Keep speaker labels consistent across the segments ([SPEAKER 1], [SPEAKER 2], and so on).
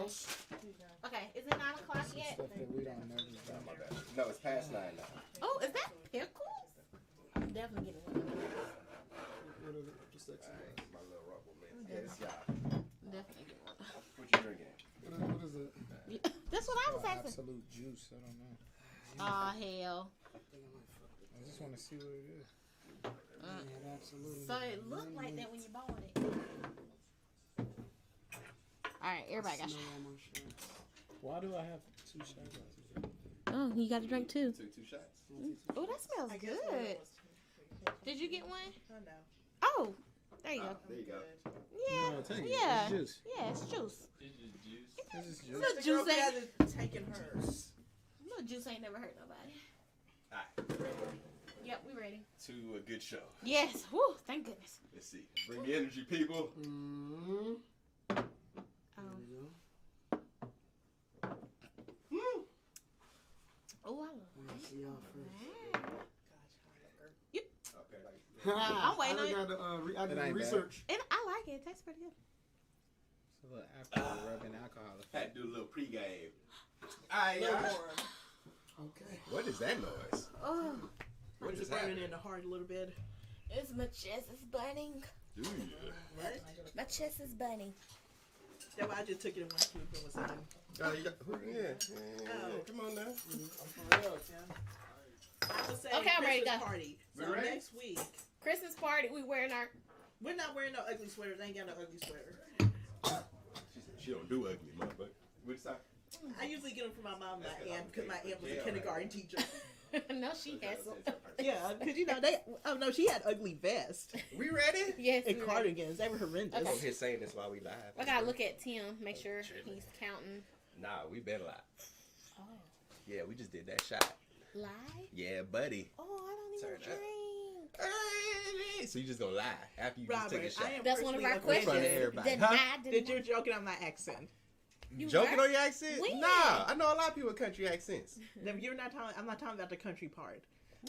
[SPEAKER 1] house.
[SPEAKER 2] Okay, is it 9 o'clock yet?
[SPEAKER 3] Stuff that we don't know.
[SPEAKER 1] Oh, my bad. No, it's past 9 now.
[SPEAKER 2] Oh, is that pickles? I'm definitely getting one of those.
[SPEAKER 1] Alright, my little rubble, man. Yes, y'all.
[SPEAKER 2] Definitely getting one.
[SPEAKER 1] What you drinking?
[SPEAKER 3] What is it?
[SPEAKER 2] Yeah, that's what I was asking.
[SPEAKER 3] Absolute juice. I don't know.
[SPEAKER 2] Oh, hell.
[SPEAKER 3] I just want to see what it is.
[SPEAKER 2] So it looked like that when you bought it. Alright, everybody got shots.
[SPEAKER 3] Why do I have 2 shots?
[SPEAKER 2] Oh, you got to drink too.
[SPEAKER 1] Took 2 shots.
[SPEAKER 2] Oh, that smells good. Did you get one?
[SPEAKER 4] Oh, no.
[SPEAKER 2] Oh, there you go.
[SPEAKER 1] There you go.
[SPEAKER 2] Yeah.
[SPEAKER 3] No, take it.
[SPEAKER 2] Yeah.
[SPEAKER 3] It's juice.
[SPEAKER 2] Yeah, it's juice.
[SPEAKER 3] This is juice.
[SPEAKER 2] Little
[SPEAKER 4] The
[SPEAKER 2] juice
[SPEAKER 4] girl
[SPEAKER 2] ain't,
[SPEAKER 4] hasn't taken hers.
[SPEAKER 2] little juice ain't never hurt nobody.
[SPEAKER 1] Alright,
[SPEAKER 2] Yep, we ready.
[SPEAKER 1] to a good show.
[SPEAKER 2] Yes. Whew, thank goodness.
[SPEAKER 1] Let's see. Bring the energy, people.
[SPEAKER 2] Oh, I love
[SPEAKER 5] See y'all
[SPEAKER 2] that.
[SPEAKER 1] Okay, like,
[SPEAKER 2] I'm waiting on it.
[SPEAKER 5] I did
[SPEAKER 3] It ain't
[SPEAKER 5] research.
[SPEAKER 2] And I like it. It tastes pretty good.
[SPEAKER 3] It's a little after rubbing alcohol.
[SPEAKER 1] had to do a little pregame. Alright,
[SPEAKER 4] A little
[SPEAKER 1] y'all.
[SPEAKER 4] warm.
[SPEAKER 5] Okay.
[SPEAKER 1] What is that noise?
[SPEAKER 2] Oh,
[SPEAKER 1] What
[SPEAKER 4] Just
[SPEAKER 1] is
[SPEAKER 4] burning
[SPEAKER 1] happening?
[SPEAKER 4] in the heart a little bit.
[SPEAKER 2] it's my chest is burning.
[SPEAKER 1] Dude.
[SPEAKER 4] What?
[SPEAKER 2] My chest is burning.
[SPEAKER 4] That's why I just took it in one swoop and was eating.
[SPEAKER 1] Oh, you got, yeah.
[SPEAKER 4] Oh.
[SPEAKER 1] Come on now.
[SPEAKER 4] I was saying
[SPEAKER 2] Okay, I'm ready to
[SPEAKER 4] Christmas
[SPEAKER 2] go.
[SPEAKER 4] party.
[SPEAKER 1] We
[SPEAKER 4] So
[SPEAKER 1] ready?
[SPEAKER 4] next week,
[SPEAKER 2] Christmas party. We wearing our.
[SPEAKER 4] we're not wearing no ugly sweaters. I ain't got no ugly sweater.
[SPEAKER 1] She don't do ugly, motherfucker. What's that?
[SPEAKER 4] I usually get them from my mom and my aunt because my aunt was a kindergarten teacher.
[SPEAKER 2] No, she has some.
[SPEAKER 4] Yeah, because you know they. Oh no, she had ugly vests
[SPEAKER 1] We ready?
[SPEAKER 2] Yes.
[SPEAKER 4] and
[SPEAKER 2] we ready.
[SPEAKER 4] cardigans. They were horrendous.
[SPEAKER 2] Okay.
[SPEAKER 1] I'm here saying this while we live.
[SPEAKER 2] I gotta look at Tim. Make sure he's counting.
[SPEAKER 1] Nah, we been live.
[SPEAKER 2] Oh,
[SPEAKER 1] Yeah, we just did that shot.
[SPEAKER 2] live.
[SPEAKER 1] Yeah, buddy.
[SPEAKER 2] Oh, I don't even
[SPEAKER 1] Turn up.
[SPEAKER 2] drink.
[SPEAKER 1] Hey, so you just gonna lie after you just took a
[SPEAKER 4] Robert,
[SPEAKER 1] shot?
[SPEAKER 4] I am
[SPEAKER 2] That's one of our
[SPEAKER 4] personally
[SPEAKER 1] In front of
[SPEAKER 2] questions.
[SPEAKER 1] everybody.
[SPEAKER 2] Did
[SPEAKER 1] Huh?
[SPEAKER 2] not.
[SPEAKER 4] That you're joking on my accent.
[SPEAKER 2] You
[SPEAKER 1] Joking
[SPEAKER 2] were?
[SPEAKER 1] on your accent?
[SPEAKER 2] When?
[SPEAKER 1] Nah, I know a lot of people with country accents.
[SPEAKER 4] No, you're not talking. I'm not talking about the country part.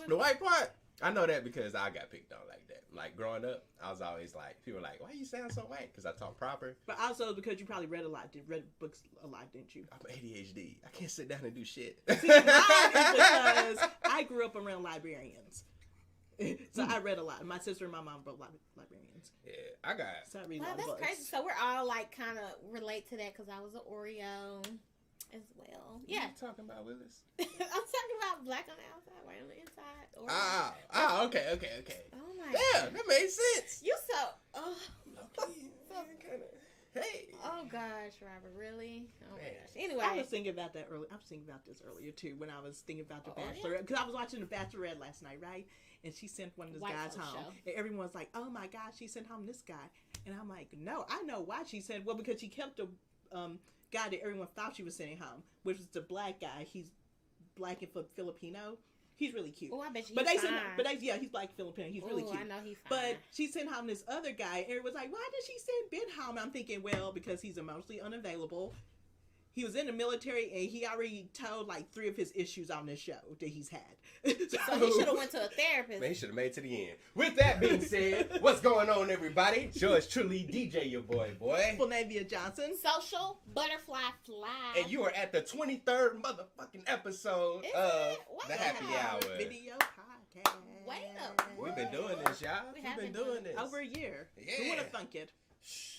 [SPEAKER 1] The white part, I know that because I got picked on like that. Like growing up, I was always like, people were like, why you sound so white? Because I talk proper.
[SPEAKER 4] But also because you probably read a lot, read books a lot, didn't you?
[SPEAKER 1] I'm ADHD. I can't sit down and do shit.
[SPEAKER 4] See, mine is because I grew up around librarians. So I read a lot. My sister and my mom both librarians.
[SPEAKER 1] Yeah, I got.
[SPEAKER 4] So I read a
[SPEAKER 2] Wow,
[SPEAKER 4] lot of
[SPEAKER 2] that's
[SPEAKER 4] books.
[SPEAKER 2] crazy. So we're all like kind of relate to that because I was an Oreo as well. Yeah,
[SPEAKER 1] What you talking about, Willis?
[SPEAKER 2] I'm talking about black on the outside, white on the inside.
[SPEAKER 1] Ah, okay.
[SPEAKER 2] Oh my
[SPEAKER 1] Yeah,
[SPEAKER 2] God.
[SPEAKER 1] that made sense.
[SPEAKER 2] You so. Oh,
[SPEAKER 1] Kinda, hey.
[SPEAKER 2] oh gosh, Robert, really? Oh my
[SPEAKER 1] Man.
[SPEAKER 2] gosh. Anyway,
[SPEAKER 4] I was thinking about that earlier. I was thinking about this earlier too when I was thinking about the
[SPEAKER 2] Oh, yeah?
[SPEAKER 4] Bachelorette because I was watching the Bachelorette last night, right? And she sent one of those
[SPEAKER 2] White
[SPEAKER 4] guys
[SPEAKER 2] folks
[SPEAKER 4] home,
[SPEAKER 2] show.
[SPEAKER 4] and everyone's like, "Oh my gosh, she sent home this guy," and I'm like, "No, I know why she sent. Well, because she kept the guy that everyone thought she was sending home, which was the black guy. He's black and Filipino. He's really cute.
[SPEAKER 2] oh, I bet you.
[SPEAKER 4] But
[SPEAKER 2] he's
[SPEAKER 4] they
[SPEAKER 2] fine.
[SPEAKER 4] sent, yeah, he's black Filipino. He's really
[SPEAKER 2] Ooh,
[SPEAKER 4] cute.
[SPEAKER 2] I know he's fine.
[SPEAKER 4] But she sent home this other guy, and it was like, why did she send Ben home? I'm thinking, well, because he's emotionally unavailable. He was in the military, and he already told like 3 of his issues on this show that he's had.
[SPEAKER 2] so he should have went to a therapist.
[SPEAKER 1] Man, he should have made it to the end. With that being said, what's going on, everybody? Yours truly, DJ, your boy.
[SPEAKER 4] Flanavia Johnson.
[SPEAKER 2] Social butterfly fly.
[SPEAKER 1] And you are at the 23rd motherfucking episode
[SPEAKER 2] Is
[SPEAKER 1] of
[SPEAKER 2] it? What
[SPEAKER 1] the Happy
[SPEAKER 2] the hell?
[SPEAKER 1] Hour.
[SPEAKER 4] Video podcast.
[SPEAKER 2] Wait up.
[SPEAKER 1] We've been doing this, y'all.
[SPEAKER 2] We
[SPEAKER 1] We've
[SPEAKER 2] have
[SPEAKER 1] been
[SPEAKER 2] been
[SPEAKER 1] doing this.
[SPEAKER 4] Over a year. Who
[SPEAKER 1] Yeah.
[SPEAKER 4] would have thunk it?
[SPEAKER 1] Shh.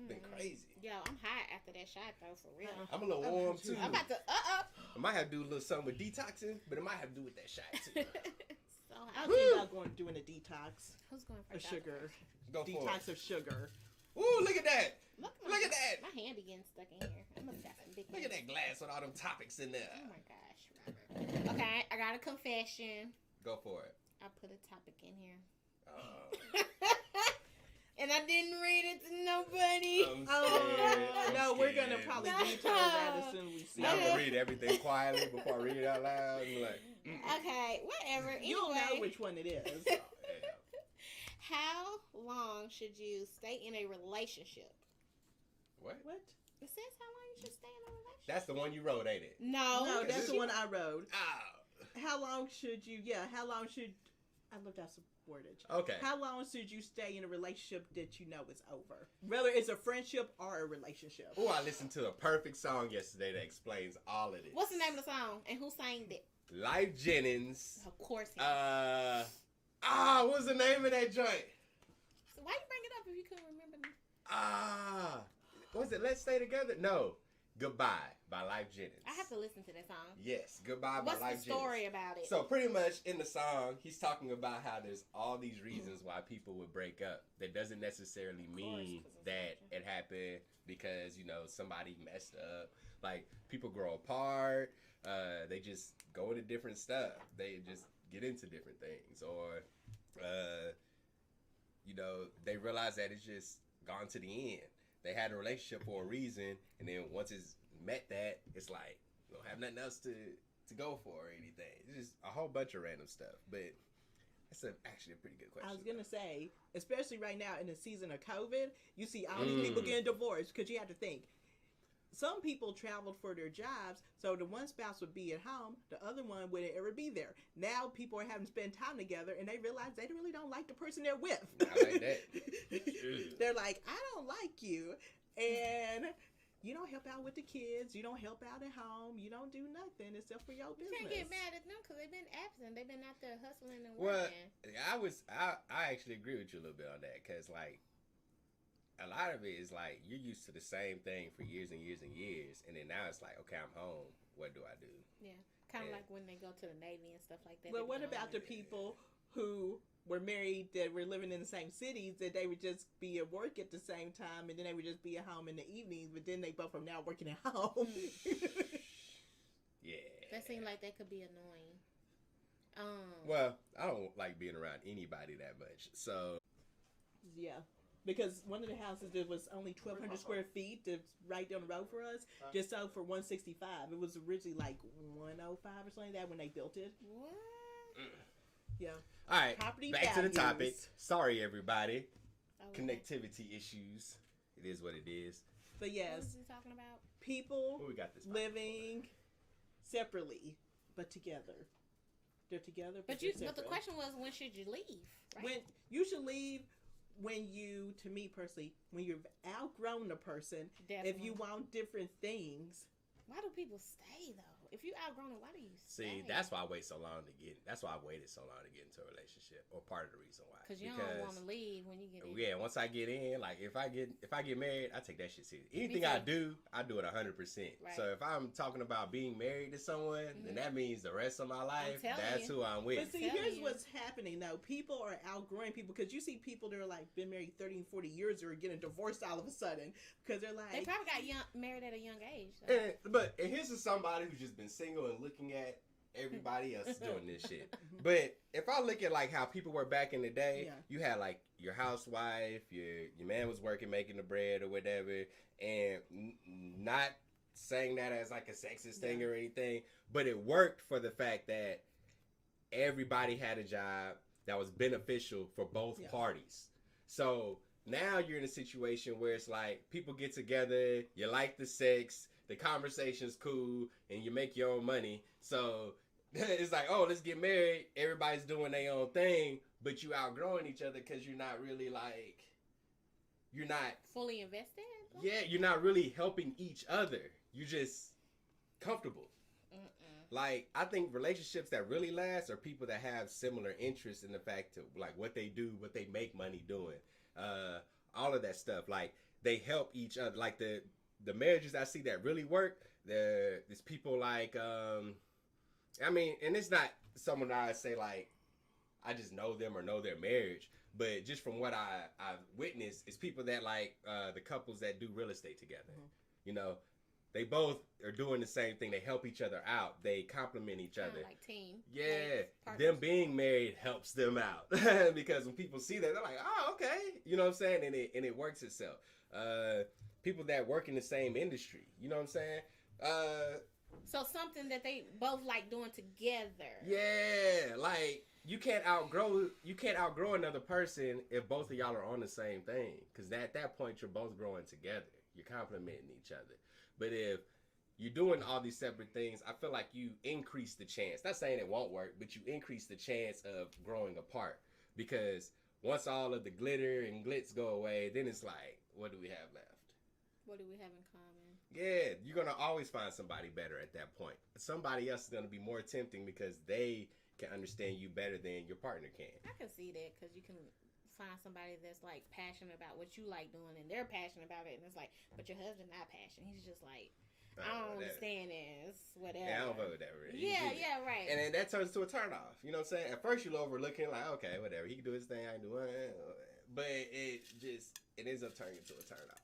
[SPEAKER 1] Been crazy.
[SPEAKER 2] Yo, I'm hot after that shot though, for real.
[SPEAKER 1] I'm a little warm too.
[SPEAKER 2] I'm about to.
[SPEAKER 1] I might have to do a little something with detoxing, but it might have to do with that shot too.
[SPEAKER 2] So
[SPEAKER 4] I
[SPEAKER 2] hot.
[SPEAKER 4] was thinking about doing a detox
[SPEAKER 2] Who's going for
[SPEAKER 4] of sugar.
[SPEAKER 1] Go for
[SPEAKER 4] Detox
[SPEAKER 1] it.
[SPEAKER 4] of sugar.
[SPEAKER 1] Ooh, look at that.
[SPEAKER 2] Look
[SPEAKER 1] Look at that.
[SPEAKER 2] My hand be getting stuck in here. I must got some big.
[SPEAKER 1] Look at that glass with all them topics in there.
[SPEAKER 2] Oh my gosh, Robert. Okay, I got a confession.
[SPEAKER 1] Go for it.
[SPEAKER 2] I put a topic in here.
[SPEAKER 1] Oh,
[SPEAKER 2] And I didn't read it to nobody.
[SPEAKER 1] I'm
[SPEAKER 4] Oh,
[SPEAKER 1] scared.
[SPEAKER 4] no,
[SPEAKER 1] I'm
[SPEAKER 4] we're going to
[SPEAKER 1] scared.
[SPEAKER 4] probably
[SPEAKER 2] No.
[SPEAKER 4] detail that as soon as we see
[SPEAKER 1] Now I'm
[SPEAKER 4] it.
[SPEAKER 1] gonna read everything quietly before I read it out loud. And be like,
[SPEAKER 2] Okay, whatever. Anyway,
[SPEAKER 4] You'll know which one it is.
[SPEAKER 1] oh, hell.
[SPEAKER 2] how long should you stay in a relationship?
[SPEAKER 1] What?
[SPEAKER 4] What?
[SPEAKER 2] It says how long you should stay in a relationship.
[SPEAKER 1] That's the one you wrote, ain't it?
[SPEAKER 2] No,
[SPEAKER 4] No,
[SPEAKER 1] is
[SPEAKER 4] that's
[SPEAKER 1] it-
[SPEAKER 4] the one I wrote.
[SPEAKER 1] Oh.
[SPEAKER 4] How long should you, how long should I left out some wordage.
[SPEAKER 1] Okay.
[SPEAKER 4] How long should you stay in a relationship that you know is over? Whether it's a friendship or a relationship.
[SPEAKER 1] Oh, I listened to a perfect song yesterday that explains all of this.
[SPEAKER 2] What's the name of the song and who sang it?
[SPEAKER 1] Life Jennings.
[SPEAKER 2] Of course.
[SPEAKER 1] What was the name of that joint?
[SPEAKER 2] So why you bring it up if you couldn't remember?
[SPEAKER 1] Was it Let's Stay Together? No. Goodbye by Life Jennings.
[SPEAKER 2] I have to listen to that song.
[SPEAKER 1] Yes, Goodbye
[SPEAKER 2] What's
[SPEAKER 1] by Life
[SPEAKER 2] the story
[SPEAKER 1] Jennings.
[SPEAKER 2] about it?
[SPEAKER 1] So pretty much in the song, he's talking about how there's all these reasons why people would break up. That doesn't necessarily mean
[SPEAKER 2] 'cause it's
[SPEAKER 1] that
[SPEAKER 2] natural.
[SPEAKER 1] it happened because, somebody messed up. Like, people grow apart. They just go into different stuff. They just get into different things. Or, they realize that it's just gone to the end. They had a relationship for a reason, and then once it's met that, it's like, you don't have nothing else to go for or anything. It's just a whole bunch of random stuff. But that's actually a pretty good question.
[SPEAKER 4] I was going to say, especially right now in the season of COVID, you see all these people getting divorced because you have to think. Some people traveled for their jobs, so the one spouse would be at home, the other one wouldn't ever be there. Now people are having to spend time together, and they realize they really don't like the person they're with.
[SPEAKER 1] I like that.
[SPEAKER 4] They're like, I don't like you, and you don't help out with the kids, you don't help out at home, you don't do nothing except for your
[SPEAKER 2] You
[SPEAKER 4] business.
[SPEAKER 2] can't get mad at them because they've been absent. They've been out there hustling and
[SPEAKER 1] Well,
[SPEAKER 2] working.
[SPEAKER 1] I actually agree with you a little bit on that, because, like, a lot of it is like you're used to the same thing for years and years and years, and then now it's like, okay, I'm home. What do I do?
[SPEAKER 2] Yeah, kind of
[SPEAKER 1] Yeah.
[SPEAKER 2] like when they go to the Navy and stuff like that.
[SPEAKER 4] But
[SPEAKER 2] they
[SPEAKER 4] what
[SPEAKER 2] be
[SPEAKER 4] about
[SPEAKER 2] gone.
[SPEAKER 4] the people who were married that were living in the same cities, that they would just be at work at the same time, and then they would just be at home in the evenings, but then they both are now working at home.
[SPEAKER 1] Yeah.
[SPEAKER 2] That seemed like that could be annoying.
[SPEAKER 1] Well, I don't like being around anybody that much, so
[SPEAKER 4] Yeah. Because one of the houses that was only 1,200 square feet, that's right down the road for us, just sold for $165. It was originally like $105 or something like that when they built it.
[SPEAKER 2] What?
[SPEAKER 4] Yeah.
[SPEAKER 1] all right.
[SPEAKER 4] Property
[SPEAKER 1] Back to the topic.
[SPEAKER 4] values.
[SPEAKER 1] Sorry, everybody.
[SPEAKER 2] Oh, okay.
[SPEAKER 1] Connectivity issues. It is what it is.
[SPEAKER 4] But
[SPEAKER 2] What
[SPEAKER 4] yes,
[SPEAKER 2] was he talking about?
[SPEAKER 4] people
[SPEAKER 1] Who we got this?
[SPEAKER 4] living separately but together. They're together,
[SPEAKER 2] But
[SPEAKER 4] they're
[SPEAKER 2] the
[SPEAKER 4] separate.
[SPEAKER 2] question was, when should you leave? Right?
[SPEAKER 4] When you should leave when you, to me personally, when you've outgrown the person.
[SPEAKER 2] Definitely.
[SPEAKER 4] If you want different things,
[SPEAKER 2] Why do people stay though? If you outgrown it, why do you stay?
[SPEAKER 1] See, that's why I wait so long to get. That's why I waited so long to get into a relationship, or part of the reason why.
[SPEAKER 2] Because you don't want to leave when you get in.
[SPEAKER 1] Yeah, once I get in, like if I get married, I take that shit serious. Anything
[SPEAKER 2] too.
[SPEAKER 1] I do it 100%.
[SPEAKER 2] Right.
[SPEAKER 1] So if I'm talking about being married to someone, then that means the rest of my life,
[SPEAKER 2] telling
[SPEAKER 1] that's
[SPEAKER 2] you.
[SPEAKER 1] who I'm with.
[SPEAKER 4] but see,
[SPEAKER 2] telling
[SPEAKER 4] here's
[SPEAKER 2] you.
[SPEAKER 4] what's happening though. People are outgrowing people because you see people that are like been married 30 and 40 years or getting divorced all of a sudden because they're like,
[SPEAKER 2] They probably got married at a young age. So.
[SPEAKER 1] And here's to somebody who's just been single and looking at everybody else doing this shit. But if I look at like how people were back in the day,
[SPEAKER 4] Yeah.
[SPEAKER 1] you had like your housewife, your man was working making the bread or whatever, and not saying that as like a sexist thing or anything, but it worked for the fact that everybody had a job that was beneficial for both
[SPEAKER 4] Yeah.
[SPEAKER 1] parties. So now you're in a situation where it's like people get together, you like the sex, the conversation's cool, and you make your own money. So it's like, oh, let's get married. Everybody's doing their own thing, but you outgrowing each other because you're not really like, you're not,
[SPEAKER 2] Fully invested?
[SPEAKER 1] yeah, you're not really helping each other. You're just comfortable. Like, I think relationships that really last are people that have similar interests in the fact to like what they do, what they make money doing, all of that stuff. Like, they help each other. Like the marriages I see that really work, there's people like, I mean, and it's not someone I say like, I just know them or know their marriage, but just from what I've witnessed, it's people that like the couples that do real estate together. You know, they both are doing the same thing. They help each other out. They complement each
[SPEAKER 2] Kinda
[SPEAKER 1] other.
[SPEAKER 2] like team.
[SPEAKER 1] Yeah,
[SPEAKER 2] Like
[SPEAKER 1] them
[SPEAKER 2] partners.
[SPEAKER 1] being married helps them out because when people see that, they're like, "Oh, okay," you know what I'm saying, and it works itself. People that work in the same industry, you know what I'm saying?
[SPEAKER 2] So something that they both like doing together.
[SPEAKER 1] Yeah, like you can't outgrow another person if both of y'all are on the same thing, because at that point you're both growing together. You're complementing each other. But if you're doing all these separate things, I feel like you increase the chance. Not saying it won't work, but you increase the chance of growing apart. Because once all of the glitter and glitz go away, then it's like, what do we have left?
[SPEAKER 2] What do we have in common?
[SPEAKER 1] Yeah, you're going to always find somebody better at that point. Somebody else is going to be more tempting because they can understand you better than your partner can.
[SPEAKER 2] I can see that because you can find somebody that's like passionate about what you like doing and they're passionate about it. And it's like, but your husband not passionate. He's just like, I don't understand this, whatever.
[SPEAKER 1] Yeah, I don't vote with that. Really.
[SPEAKER 2] Yeah, right.
[SPEAKER 1] And then that turns to a turn off. You know what I'm saying? At first you're overlooking like, okay, whatever. He can do his thing, I can do it. But it ends up turning into a turn off.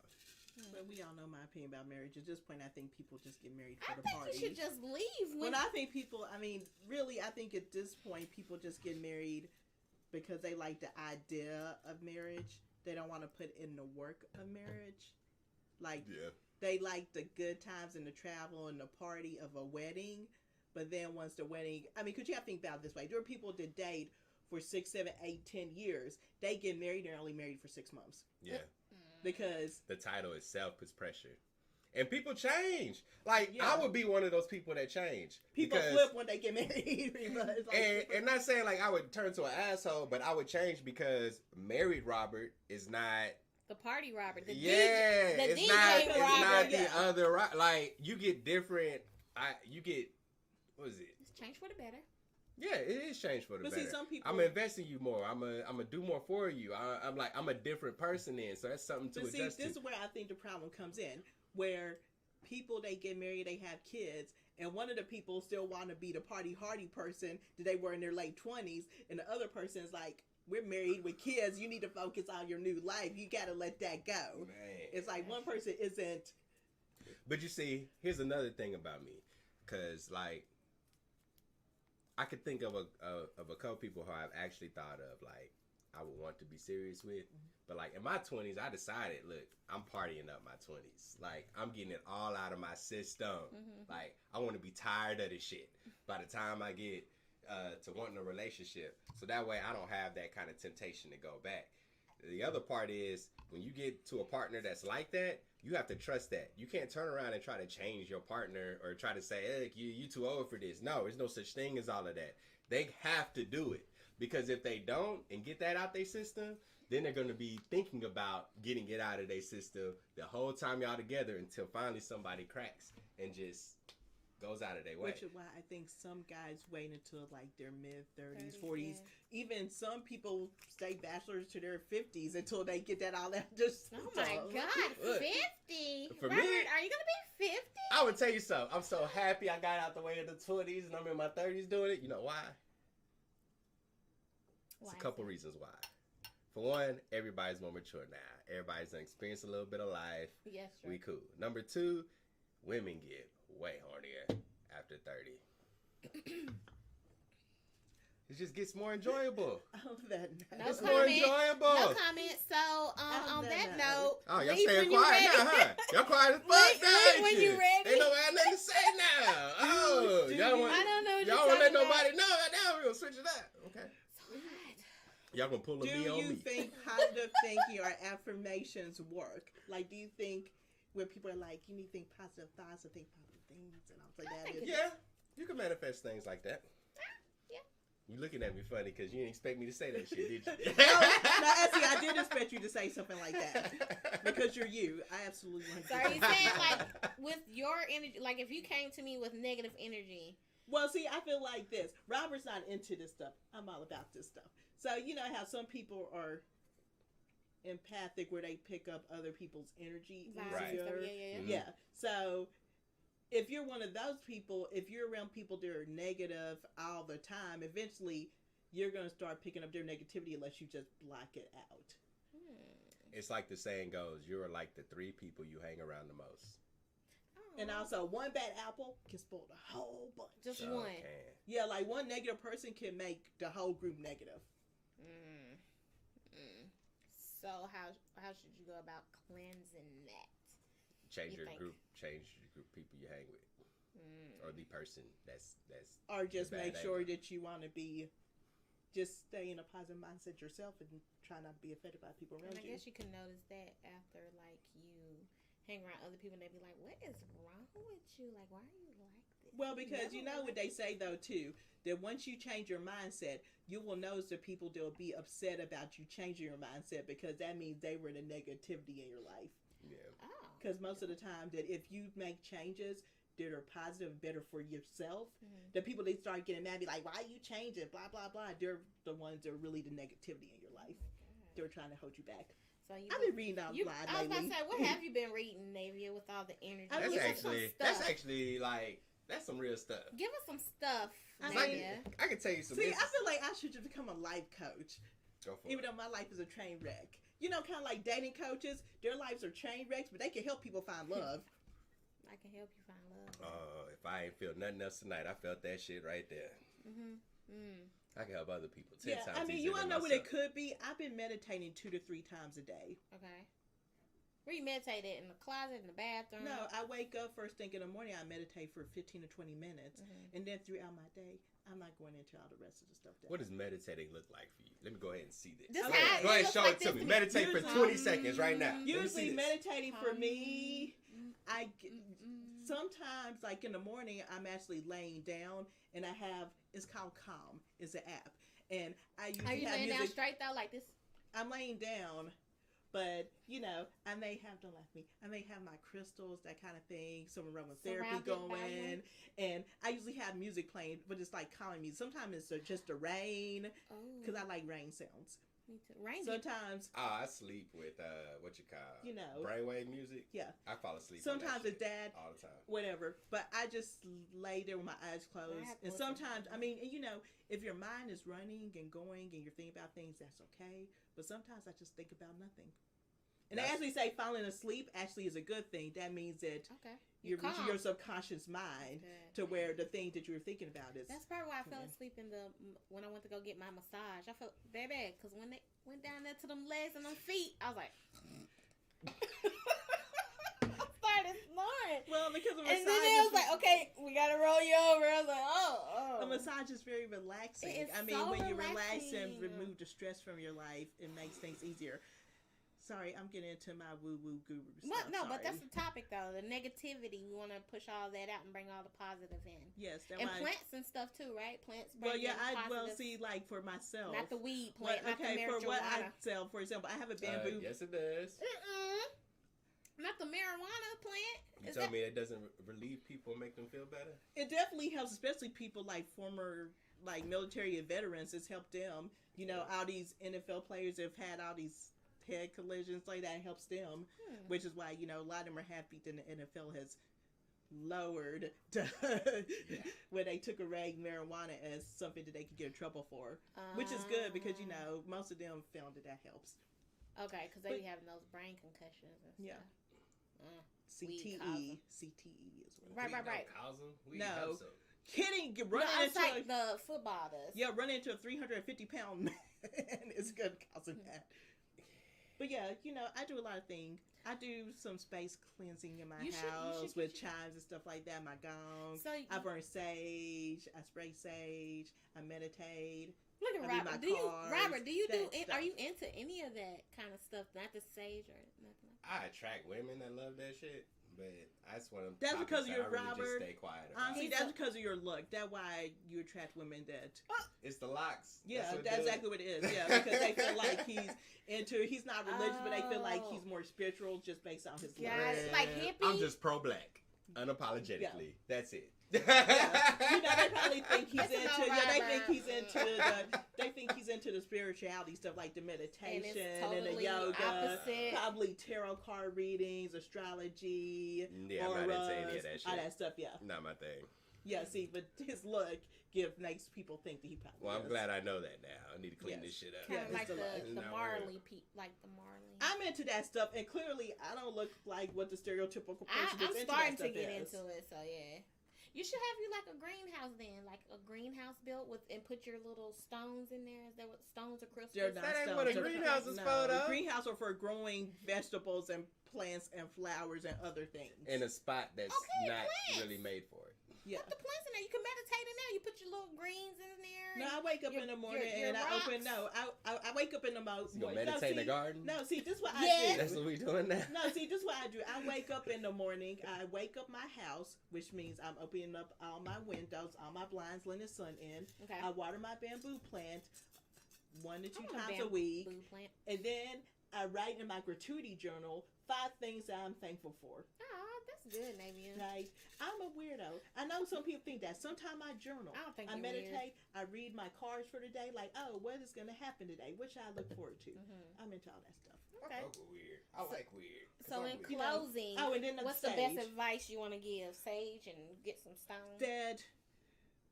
[SPEAKER 4] But we all know my opinion about marriage. At this point, I think people just get married for
[SPEAKER 2] I
[SPEAKER 4] the
[SPEAKER 2] think
[SPEAKER 4] party.
[SPEAKER 2] you should just leave.
[SPEAKER 4] When I think people, I mean, really, I think at this point, people just get married because they like the idea of marriage. They don't want to put in the work of marriage. Like, they like the good times and the travel and the party of a wedding. But then once the wedding, I mean, because you have to think about it this way. There are people that date for 6, 7, 8, 10 years. They get married, they're only married for 6 months.
[SPEAKER 1] Yeah.
[SPEAKER 4] Because
[SPEAKER 1] the title itself puts pressure. And people change. Like, I would be one of those people that change.
[SPEAKER 4] People flip when they get married.
[SPEAKER 1] And not saying like I would turn to an asshole, but I would change because married Robert is not
[SPEAKER 2] the party Robert. The
[SPEAKER 1] DJ,
[SPEAKER 2] the
[SPEAKER 1] it's
[SPEAKER 2] DJ
[SPEAKER 1] not,
[SPEAKER 2] Robert.
[SPEAKER 1] It's not the other. Like, you get different. You get, what is it?
[SPEAKER 2] It's changed for the better.
[SPEAKER 1] Yeah, it is changed for the better.
[SPEAKER 4] See, some people,
[SPEAKER 1] I'm investing you more. I'm a do more for you. I'm a different person then, so that's something to adjust to.
[SPEAKER 4] This is where I think the problem comes in, where people, they get married, they have kids, and one of the people still want to be the party hardy person that they were in their late 20s, and the other person is like, we're married with kids, you need to focus on your new life, you got to let that go.
[SPEAKER 1] Man.
[SPEAKER 4] It's like one person isn't.
[SPEAKER 1] But you see, here's another thing about me, because like, I could think of a couple people who I've actually thought of, like, I would want to be serious with. But, like, in my 20s, I decided, look, I'm partying up my 20s. Like, I'm getting it all out of my system. Like, I want to be tired of this shit by the time I get to wanting a relationship. So that way I don't have that kind of temptation to go back. The other part is, when you get to a partner that's like that, you have to trust that. You can't turn around and try to change your partner or try to say, hey, you too old for this. No, there's no such thing as all of that. They have to do it. Because if they don't and get that out their system, then they're going to be thinking about getting it out of their system the whole time y'all together until finally somebody cracks and just goes out of their way.
[SPEAKER 4] Which is why I think some guys wait until like their mid-30s, 40s. Yeah. Even some people stay bachelors to their 50s until they get that all out.
[SPEAKER 2] Oh my God, 50?
[SPEAKER 1] For
[SPEAKER 2] Robert,
[SPEAKER 1] me,
[SPEAKER 2] are you going to be 50?
[SPEAKER 1] I would tell you something. I'm so happy I got out the way in the 20s and I'm in my 30s doing it. You know why? There's a couple reasons why. For one, everybody's more mature now. Everybody's done experienced a little bit of life.
[SPEAKER 2] Yes, sure.
[SPEAKER 1] We cool. Number two, women get way hornier after 30. It just gets more enjoyable.
[SPEAKER 4] Oh, that
[SPEAKER 2] no
[SPEAKER 1] it's
[SPEAKER 2] comment.
[SPEAKER 1] More enjoyable.
[SPEAKER 2] No comment. So, on that note,
[SPEAKER 1] oh, y'all
[SPEAKER 2] leave
[SPEAKER 1] staying
[SPEAKER 2] when
[SPEAKER 1] quiet
[SPEAKER 2] you're ready.
[SPEAKER 1] now, huh? Y'all quiet as fuck now,
[SPEAKER 2] leave when
[SPEAKER 1] ain't
[SPEAKER 2] you
[SPEAKER 1] you?
[SPEAKER 2] ready.
[SPEAKER 1] Ain't nobody have nothing to say now. Oh, y'all want,
[SPEAKER 2] I don't know what
[SPEAKER 1] y'all
[SPEAKER 2] you're
[SPEAKER 1] want to let
[SPEAKER 2] talking
[SPEAKER 1] nobody know. Now we're going to switch it up. Okay.
[SPEAKER 2] So hot.
[SPEAKER 1] Y'all going to pull a me on me.
[SPEAKER 4] Do you think positive thinking or affirmations work? Like, do you think when people are like, you need to think positive thoughts and think positive things and all like that?
[SPEAKER 1] Yeah, you can manifest things like that.
[SPEAKER 2] Yeah.
[SPEAKER 1] You looking at me funny because you didn't expect me to say that shit, did you?
[SPEAKER 4] No, actually, I did expect you to say something like that because you're you. I absolutely want to.
[SPEAKER 2] So are you saying, like, with your energy, like, if you came to me with negative energy?
[SPEAKER 4] Well, see, I feel like this. Robert's not into this stuff. I'm all about this stuff. So, you know how some people are empathic where they pick up other people's energy
[SPEAKER 1] Right.
[SPEAKER 4] easier.
[SPEAKER 2] Yeah.
[SPEAKER 1] Mhm.
[SPEAKER 4] Yeah. So, if you're one of those people, if you're around people that are negative all the time, eventually you're going to start picking up their negativity unless you just block it out.
[SPEAKER 1] It's like the saying goes, you're like the 3 people you hang around the most.
[SPEAKER 4] And also, one bad apple can spoil the whole bunch.
[SPEAKER 2] Just
[SPEAKER 1] So,
[SPEAKER 2] one.
[SPEAKER 1] man.
[SPEAKER 4] Yeah, like one negative person can make the whole group negative.
[SPEAKER 2] So how should you go about cleansing that?
[SPEAKER 1] Change
[SPEAKER 2] You
[SPEAKER 1] your
[SPEAKER 2] think?
[SPEAKER 1] group, change the group of people you hang with. Or the person that's
[SPEAKER 4] Or just
[SPEAKER 1] the bad
[SPEAKER 4] make sure
[SPEAKER 1] egg.
[SPEAKER 4] that you want to be, just stay in a positive mindset yourself and try not to be affected by people around
[SPEAKER 2] And I
[SPEAKER 4] you.
[SPEAKER 2] guess you can notice that after, like, you hang around other people and they be like, "What is wrong with you? Like, why are you like this?"
[SPEAKER 4] Well, because
[SPEAKER 2] Never
[SPEAKER 4] you know what they say though too, that once you change your mindset, you will notice that people will be upset about you changing your mindset because that means they were the negativity in your life.
[SPEAKER 1] Yeah.
[SPEAKER 2] Oh.
[SPEAKER 4] Because most of the time that if you make changes that are positive and better for yourself, the people they start getting mad, be like, "Why are you changing?" Blah blah blah. They're the ones that are really the negativity in your life. They're trying to hold you back.
[SPEAKER 2] So you
[SPEAKER 4] I've been reading out
[SPEAKER 2] I
[SPEAKER 4] loud
[SPEAKER 2] was about
[SPEAKER 4] lately.
[SPEAKER 2] to say, what have you been reading, Navia, with all the energy?
[SPEAKER 4] I
[SPEAKER 1] That's
[SPEAKER 4] mean,
[SPEAKER 1] actually like that's some real stuff.
[SPEAKER 2] Give us some stuff,
[SPEAKER 4] I
[SPEAKER 2] Navia.
[SPEAKER 1] I can tell you some.
[SPEAKER 4] See, I feel like I should just become a life coach.
[SPEAKER 1] Go for
[SPEAKER 4] Even
[SPEAKER 1] it.
[SPEAKER 4] though my life is a train wreck. You know, kind of like dating coaches, their lives are train wrecks, but they can help people find love.
[SPEAKER 2] I can help you find love.
[SPEAKER 1] If I ain't feel nothing else tonight, I felt that shit right there. I can help other people 10 times.
[SPEAKER 4] I mean,
[SPEAKER 1] easier
[SPEAKER 4] you
[SPEAKER 1] than
[SPEAKER 4] want to know what it
[SPEAKER 1] myself.
[SPEAKER 4] could be? I've been meditating 2 to 3 times a day.
[SPEAKER 2] Okay. Where you meditate at? In the closet, in the bathroom?
[SPEAKER 4] No, I wake up first thing in the morning, I meditate for 15 to 20 minutes, and then throughout my day, I'm not going into all the rest of the stuff.
[SPEAKER 1] What does meditating look like for you? Let me go ahead and see this.
[SPEAKER 2] This
[SPEAKER 1] Go
[SPEAKER 2] how
[SPEAKER 1] ahead,
[SPEAKER 2] it
[SPEAKER 1] go ahead
[SPEAKER 2] looks
[SPEAKER 1] show
[SPEAKER 2] like
[SPEAKER 1] it to
[SPEAKER 2] this
[SPEAKER 1] me.
[SPEAKER 2] to me.
[SPEAKER 1] Meditate for
[SPEAKER 4] Usually-
[SPEAKER 1] 20 seconds right now. Let me see
[SPEAKER 4] Usually
[SPEAKER 1] this.
[SPEAKER 4] meditating for me, sometimes like in the morning, I'm actually laying down, and it's called Calm. It's an app. And I usually
[SPEAKER 2] Are you
[SPEAKER 4] have
[SPEAKER 2] laying down
[SPEAKER 4] music.
[SPEAKER 2] straight though, like this?
[SPEAKER 4] I'm laying down, but you know, I may have, don't laugh at me, I may have my crystals, that kind of thing, some aromatherapy
[SPEAKER 2] Surrounded by
[SPEAKER 4] going, and I usually have music playing, but it's like calming music. Sometimes it's just the rain,
[SPEAKER 2] Oh,
[SPEAKER 4] because I like rain sounds.
[SPEAKER 2] me too. Rain.
[SPEAKER 4] Sometimes,
[SPEAKER 1] I sleep with what you call
[SPEAKER 4] You know.
[SPEAKER 1] brainwave music.
[SPEAKER 4] Yeah.
[SPEAKER 1] I fall asleep.
[SPEAKER 4] sometimes
[SPEAKER 1] on
[SPEAKER 4] it's
[SPEAKER 1] that shit
[SPEAKER 4] that,
[SPEAKER 1] all the time.
[SPEAKER 4] whatever, but I just lay there with my eyes
[SPEAKER 2] I
[SPEAKER 4] closed.
[SPEAKER 2] have to
[SPEAKER 4] And
[SPEAKER 2] listen to
[SPEAKER 4] sometimes,
[SPEAKER 2] that.
[SPEAKER 4] I mean, and you know, if your mind is running and going and you're thinking about things, that's okay. But sometimes I just think about nothing. And they
[SPEAKER 1] That's-
[SPEAKER 4] actually say falling asleep actually is a good thing. That means that
[SPEAKER 2] Okay.
[SPEAKER 4] you're reaching
[SPEAKER 2] calm.
[SPEAKER 4] your subconscious mind
[SPEAKER 2] Good.
[SPEAKER 4] to where the thing that you were thinking about is.
[SPEAKER 2] That's probably why I fell
[SPEAKER 4] Yeah.
[SPEAKER 2] asleep when I went to go get my massage. I felt very bad because when they went down there to them legs and them feet, I was like, I started snoring.
[SPEAKER 4] Well, because a
[SPEAKER 2] And
[SPEAKER 4] massage,
[SPEAKER 2] then they was like, okay, we gotta roll you over. I was like, oh.
[SPEAKER 4] a massage is very relaxing.
[SPEAKER 2] It is
[SPEAKER 4] I mean,
[SPEAKER 2] so
[SPEAKER 4] when you relax and
[SPEAKER 2] relaxing.
[SPEAKER 4] remove the stress from your life, it makes things easier. Sorry, I'm getting into my woo-woo guru stuff.
[SPEAKER 2] What? No, but
[SPEAKER 4] Sorry.
[SPEAKER 2] that's the topic though. The negativity. We want to push all that out and bring all the positive in.
[SPEAKER 4] Yes, that's
[SPEAKER 2] And
[SPEAKER 4] why.
[SPEAKER 2] plants and stuff too, right? Plants.
[SPEAKER 4] Well,
[SPEAKER 2] bring
[SPEAKER 4] yeah,
[SPEAKER 2] in
[SPEAKER 4] well,
[SPEAKER 2] positive-
[SPEAKER 4] see, like for myself.
[SPEAKER 2] not the weed
[SPEAKER 4] What-
[SPEAKER 2] plant, not the
[SPEAKER 4] okay, for what I
[SPEAKER 2] marijuana.
[SPEAKER 4] sell, for example, I have a bamboo.
[SPEAKER 1] Yes, it does.
[SPEAKER 2] Not the marijuana plant.
[SPEAKER 1] You
[SPEAKER 2] Is
[SPEAKER 1] told
[SPEAKER 2] that-
[SPEAKER 1] me it doesn't relieve people and make them feel better?
[SPEAKER 4] It definitely helps, especially people like former like military and veterans. It's helped them. You know, all these NFL players have had all these head collisions like that. It helps them, which is why, you know, a lot of them are happy that the NFL has lowered when they took away marijuana as something that they could get in trouble for, which is good because, you know, most of them found that helps.
[SPEAKER 2] Okay, because they be having those brain concussions and stuff.
[SPEAKER 4] Yeah.
[SPEAKER 2] Weed cause 'em.
[SPEAKER 4] CTE is what.
[SPEAKER 2] Right,
[SPEAKER 1] Weed
[SPEAKER 2] right,
[SPEAKER 1] don't
[SPEAKER 2] right.
[SPEAKER 1] cause 'em. Weed
[SPEAKER 4] No.
[SPEAKER 1] helps 'em.
[SPEAKER 4] Kidding,
[SPEAKER 2] No,
[SPEAKER 4] running
[SPEAKER 2] I'm
[SPEAKER 4] into
[SPEAKER 2] like the football does.
[SPEAKER 4] running into a 350-pound man is good causing that. But yeah, you know, I do a lot of things. I do some space cleansing in my
[SPEAKER 2] You should- you
[SPEAKER 4] house
[SPEAKER 2] should-
[SPEAKER 4] with chimes and stuff like that. My gong.
[SPEAKER 2] So
[SPEAKER 4] I burn sage. I spray sage. I meditate.
[SPEAKER 2] look at
[SPEAKER 4] I read
[SPEAKER 2] Robert.
[SPEAKER 4] my
[SPEAKER 2] Do you,
[SPEAKER 4] cards,
[SPEAKER 2] Robert? Do you do?
[SPEAKER 4] that
[SPEAKER 2] Are
[SPEAKER 4] stuff.
[SPEAKER 2] you into any of that kind of stuff? Not the sage or nothing.
[SPEAKER 1] I attract women that love that shit, but that's one of them.
[SPEAKER 4] That's
[SPEAKER 1] topics
[SPEAKER 4] because
[SPEAKER 1] that
[SPEAKER 4] you're
[SPEAKER 1] I really
[SPEAKER 4] Robert.
[SPEAKER 1] Just stay quiet about.
[SPEAKER 4] Honestly,
[SPEAKER 2] He's
[SPEAKER 4] that's
[SPEAKER 2] a-
[SPEAKER 4] because of your look. That's why you attract women that.
[SPEAKER 1] It's the locks.
[SPEAKER 4] Yeah,
[SPEAKER 1] what
[SPEAKER 4] that's
[SPEAKER 1] does it.
[SPEAKER 4] exactly what it is. Yeah, because they feel like he's not religious, but they feel like he's more spiritual just based on his
[SPEAKER 2] Yeah,
[SPEAKER 4] looks.
[SPEAKER 2] it's like
[SPEAKER 1] Man,
[SPEAKER 2] hippie.
[SPEAKER 1] I'm just pro-black, unapologetically. That's it.
[SPEAKER 4] Yeah. You know, they probably think he's
[SPEAKER 2] That's
[SPEAKER 4] into.
[SPEAKER 2] about
[SPEAKER 4] Yeah, they
[SPEAKER 2] right,
[SPEAKER 4] think he's
[SPEAKER 2] bro.
[SPEAKER 4] into the. They think he's into the spirituality stuff, like the meditation and, the
[SPEAKER 2] totally
[SPEAKER 4] yoga,
[SPEAKER 2] opposite.
[SPEAKER 4] probably tarot card readings, astrology,
[SPEAKER 1] Yeah, I'm not into any of
[SPEAKER 4] auras,
[SPEAKER 1] that shit.
[SPEAKER 4] all that stuff. Yeah,
[SPEAKER 1] Not my thing.
[SPEAKER 4] yeah. See, but his look makes people think that he probably.
[SPEAKER 1] Well, I'm
[SPEAKER 4] is.
[SPEAKER 1] glad I know that now. I need to clean
[SPEAKER 4] Yes.
[SPEAKER 1] this shit up.
[SPEAKER 2] Kind
[SPEAKER 4] Yeah,
[SPEAKER 2] of
[SPEAKER 4] it's
[SPEAKER 2] like
[SPEAKER 4] the light.
[SPEAKER 2] the
[SPEAKER 1] Not
[SPEAKER 2] Marley like the Marley.
[SPEAKER 4] I'm into that stuff, and clearly, I don't look like what the stereotypical person
[SPEAKER 2] I'm
[SPEAKER 4] that's into
[SPEAKER 2] starting
[SPEAKER 4] that
[SPEAKER 2] to
[SPEAKER 4] stuff
[SPEAKER 2] get
[SPEAKER 4] is.
[SPEAKER 2] into it, so yeah. You should have you like a greenhouse then, like a greenhouse built with and put your little stones in there. Is that what stones or crystals?
[SPEAKER 4] They're not
[SPEAKER 1] That ain't
[SPEAKER 4] stones.
[SPEAKER 1] what a
[SPEAKER 4] They're-
[SPEAKER 1] greenhouse is
[SPEAKER 4] no,
[SPEAKER 1] for, though.
[SPEAKER 4] Greenhouse are for growing vegetables and plants and flowers and other things.
[SPEAKER 1] In a spot that's
[SPEAKER 2] Okay,
[SPEAKER 1] not
[SPEAKER 2] plants.
[SPEAKER 1] really made for it.
[SPEAKER 4] Yeah.
[SPEAKER 2] Put the plants in there. You can meditate in there. You put your little greens in there.
[SPEAKER 4] No, I wake up in the morning and I open. No, I wake up in the
[SPEAKER 1] You gonna meditate in the garden?
[SPEAKER 4] No, see, this is what
[SPEAKER 2] Yes.
[SPEAKER 4] I do.
[SPEAKER 1] That's what we doing now.
[SPEAKER 4] No, see, this is what I do. I wake up in the morning. I wake up my house, which means I'm opening up all my windows, all my blinds, letting the sun in.
[SPEAKER 2] Okay.
[SPEAKER 4] I water my bamboo plant 1 to 2
[SPEAKER 2] I want a
[SPEAKER 4] times a week,
[SPEAKER 2] bamboo plant.
[SPEAKER 4] and then I write in my gratuity journal 5 things that I'm thankful for.
[SPEAKER 2] Oh, that's good, Navia.
[SPEAKER 4] Like, I'm a weirdo. I know some people think that. Sometimes I journal.
[SPEAKER 2] I don't think
[SPEAKER 4] I
[SPEAKER 2] you're
[SPEAKER 4] meditate. I read my cards for the day. Like, oh, what is going to happen today? What should I look forward to?
[SPEAKER 2] Mhm.
[SPEAKER 4] I'm into all that stuff.
[SPEAKER 2] Okay.
[SPEAKER 1] I fuck with weird. I like weird. 'Cause
[SPEAKER 2] So
[SPEAKER 1] I'm
[SPEAKER 2] in
[SPEAKER 1] weird.
[SPEAKER 4] You know,
[SPEAKER 2] closing,
[SPEAKER 4] oh, and then
[SPEAKER 2] what's
[SPEAKER 4] the
[SPEAKER 2] the best
[SPEAKER 4] sage.
[SPEAKER 2] advice you want to give? Sage and get some stones.
[SPEAKER 4] That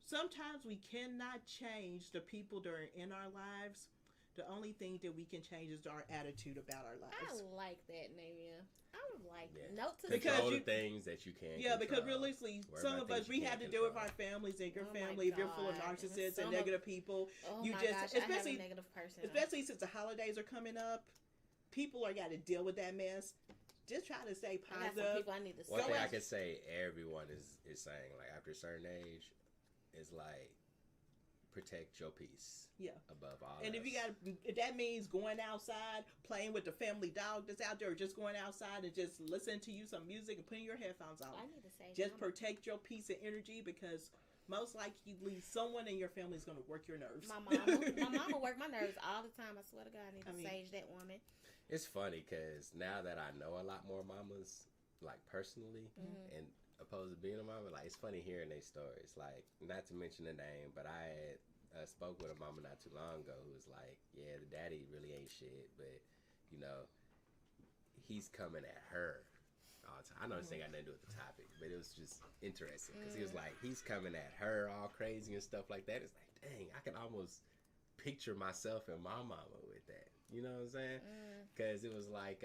[SPEAKER 4] sometimes we cannot change the people that are in our lives. The only thing that we can change is our attitude about our
[SPEAKER 2] I
[SPEAKER 4] lives.
[SPEAKER 2] like that, Navia. I would like
[SPEAKER 1] Yeah.
[SPEAKER 2] note to
[SPEAKER 4] Because
[SPEAKER 1] Control
[SPEAKER 4] you-
[SPEAKER 1] the things that you can.
[SPEAKER 4] Yeah, because
[SPEAKER 1] control.
[SPEAKER 4] realistically,
[SPEAKER 1] Worry
[SPEAKER 4] some
[SPEAKER 1] about
[SPEAKER 4] of us,
[SPEAKER 1] things you
[SPEAKER 4] we
[SPEAKER 1] can't
[SPEAKER 4] have to deal with
[SPEAKER 1] control.
[SPEAKER 4] our families and your
[SPEAKER 2] Oh my
[SPEAKER 4] family. If you're full of
[SPEAKER 2] God. And
[SPEAKER 4] narcissists and
[SPEAKER 2] some of-
[SPEAKER 4] negative people,
[SPEAKER 2] Oh
[SPEAKER 4] you
[SPEAKER 2] my
[SPEAKER 4] just-
[SPEAKER 2] gosh, I have a
[SPEAKER 4] especially-
[SPEAKER 2] negative person.
[SPEAKER 4] especially since the holidays are coming up, people are got to deal with that mess. Just try to stay
[SPEAKER 2] I got some
[SPEAKER 4] positive.
[SPEAKER 2] people I need to
[SPEAKER 1] One
[SPEAKER 2] see.
[SPEAKER 1] thing I
[SPEAKER 4] else-
[SPEAKER 1] can say, everyone is saying, like, after a certain age, is like, protect your peace.
[SPEAKER 4] Yeah.
[SPEAKER 1] Above all.
[SPEAKER 4] And if you got, if that means going outside, playing with the family dog that's out there, or just going outside and just listening to you some music and putting your headphones on,
[SPEAKER 2] I need to say
[SPEAKER 4] just protect your peace and energy, because most likely someone in your family is going to work your nerves.
[SPEAKER 2] my mama work my nerves all the time. I swear to God, I need to sage that woman.
[SPEAKER 1] It's funny because now that I know a lot more mamas, like personally,
[SPEAKER 2] Mhm.
[SPEAKER 1] and opposed to being a mama, like it's funny hearing their stories. Like, not to mention the name, but I had spoke with a mama not too long ago who was like, yeah, the daddy really ain't shit, but you know, he's coming at her all the time. I know this ain't got nothing to do with the topic, but it was just interesting because he was like, he's coming at her all crazy and stuff like that. It's like, dang, I can almost picture myself and my mama with that. You know what I'm saying? Because it was like,